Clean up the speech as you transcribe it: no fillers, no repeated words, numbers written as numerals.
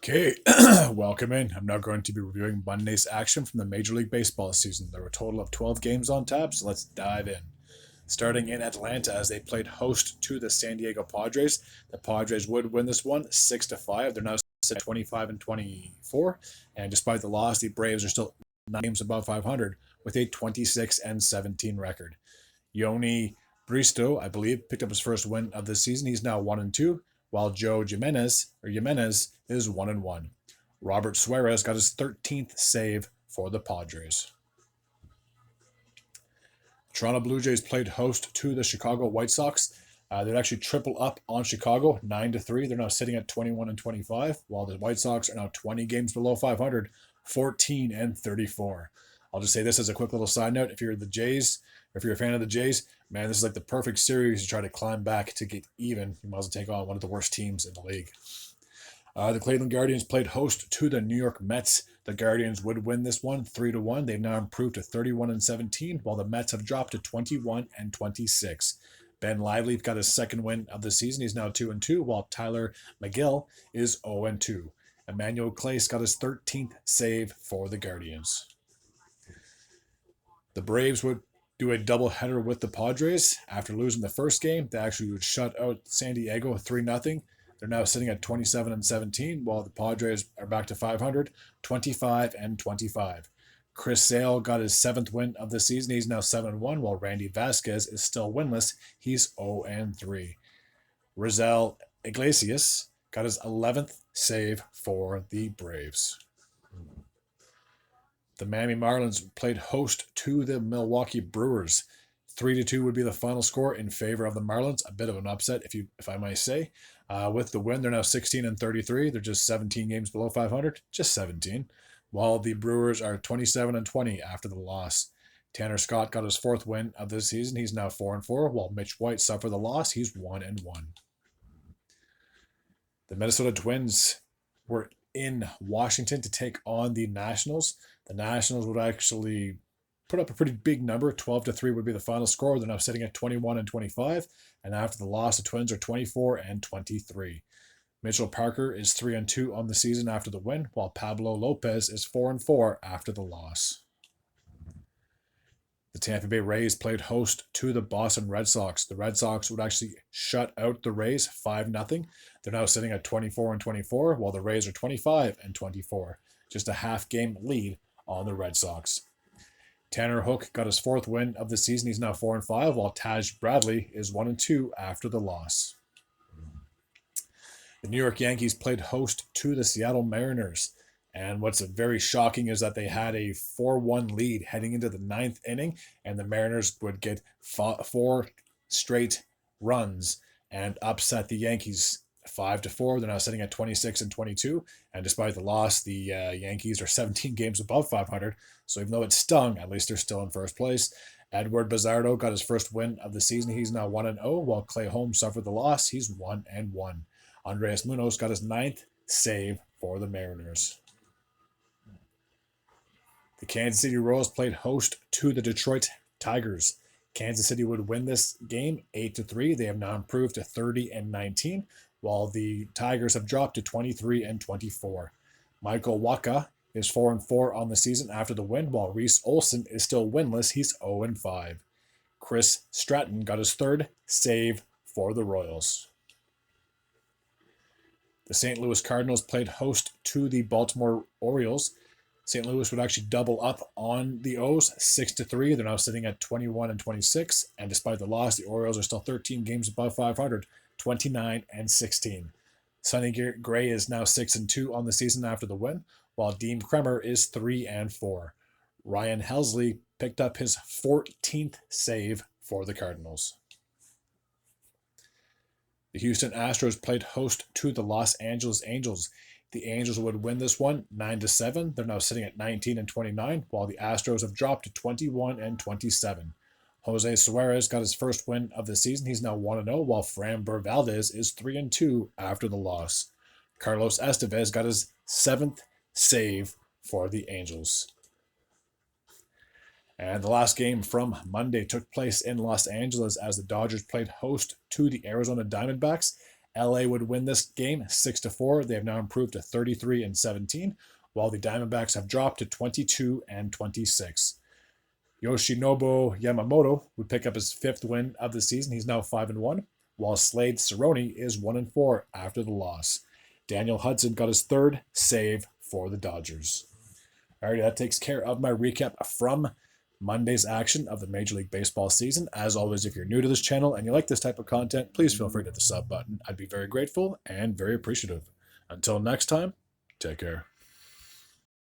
Okay, welcome in. I'm now going to be reviewing Monday's action from the Major League Baseball season. There were a total of 12 games on tap, so let's dive in. Starting in Atlanta as they played host to the San Diego Padres. The Padres would win this one 6 to 5. They're now sitting at 25 and 24, and despite the loss, the Braves are still 9 games above 500 with a 26 and 17 record. Yoni Bristo, I believe, picked up his first win of the season. He's now 1 and 2, while Joe Jimenez is 1 and 1. Robert Suarez got his 13th save for the Padres. Toronto Blue Jays played host to the Chicago White Sox. They'd actually triple up on Chicago 9 to 3. They're now sitting at 21 and 25, while the White Sox are now 20 games below 500, 14 and 34. I'll just say this as a quick little side note. If you're the Jays, or if you're a fan of the Jays, man, this is like the perfect series to try to climb back to get even. You might as well take on one of the worst teams in the league. The Cleveland Guardians played host to the New York Mets. The Guardians would win this one 3-1. They've now improved to 31 and 17, while the Mets have dropped to 21 and 26. Ben Lively got his second win of the season. He's now 2 and 2, while Tyler McGill is 0 and 2. Emmanuel Clace got his 13th save for the Guardians. The Braves would do a doubleheader with the Padres. After losing the first game, they actually would shut out San Diego 3-0. They're now sitting at 27 and 17, while the Padres are back to 500, 25 and 25. Chris Sale got his 7th win of the season. He's now 7 and 1, while Randy Vasquez is still winless. He's 0 and 3. Rizal Iglesias got his 11th save for the Braves. The Miami Marlins played host to the Milwaukee Brewers. 3-2 would be the final score in favor of the Marlins. A bit of an upset, if I may say. With the win, they're now 16 and 33. They're just 17 games below 500, just 17. While the Brewers are 27 and 20 after the loss. Tanner Scott got his 4th win of this season. He's now 4 and 4. While Mitch White suffered the loss, he's 1 and 1. The Minnesota Twins were in Washington to take on the Nationals. The Nationals would actually put up a pretty big number. 12 to 3 would be the final score. They're now sitting at 21 and 25. And after the loss, the Twins are 24 and 23. Mitchell Parker is 3 and 2 on the season after the win, while Pablo Lopez is 4 and 4 after the loss. The Tampa Bay Rays played host to the Boston Red Sox. The Red Sox would actually shut out the Rays 5-0. They're now sitting at 24 and 24, while the Rays are 25 and 24. Just a half game lead on the Red Sox. Tanner Hook got his 4th win of the season. He's now 4 and 5, while Taj Bradley is 1 and 2 after the loss. The New York Yankees played host to the Seattle Mariners. And what's very shocking is that they had a 4-1 lead heading into the 9th inning, and the Mariners would get 4 straight runs and upset the Yankees 5-4. They're now sitting at 26 and 22. And despite the loss, the Yankees are 17 games above 500. So even though it stung, at least they're still in first place. Edward Bizardo got his first win of the season. He's now 1 and 0, while Clay Holmes suffered the loss. He's 1 and 1. Andres Munoz got his 9th save for the Mariners. The Kansas City Royals played host to the Detroit Tigers. Kansas City would win this game 8 to 3. They have now improved to 30 and 19, while the Tigers have dropped to 23 and 24. Michael Wacha is 4 and 4 on the season after the win, while Reese Olson is still winless. He's 0 and 5. Chris Stratton got his 3rd save for the Royals. The St. Louis Cardinals played host to the Baltimore Orioles. St. Louis would actually double up on the O's 6 to 3. They're now sitting at 21 and 26. And despite the loss, the Orioles are still 13 games above 500, 29 and 16. Sonny Gray is now 6 and 2 on the season after the win, while Dean Kremer is 3 and 4. Ryan Helsley picked up his 14th save for the Cardinals. The Houston Astros played host to the Los Angeles Angels. The Angels would win this one 9 to 7. They're now sitting at 19 and 29, while the Astros have dropped to 21 and 27. Jose Suarez got his first win of the season. He's now 1 and 0, while Framber Valdez is 3 and 2 after the loss. Carlos Estevez got his 7th save for the Angels. And the last game from Monday took place in Los Angeles as the Dodgers played host to the Arizona Diamondbacks. LA would win this game 6-4. They have now improved to 33-17, while the Diamondbacks have dropped to 22-26. Yoshinobu Yamamoto would pick up his 5th win of the season. He's now 5-1, while Slade Cerrone is 1-4 after the loss. Daniel Hudson got his 3rd save for the Dodgers. Alrighty, that takes care of my recap from Monday's action of the Major League Baseball season. As always, if you're new to this channel and you like this type of content, please feel free to hit the sub button. I'd be very grateful and very appreciative. Until next time, take care.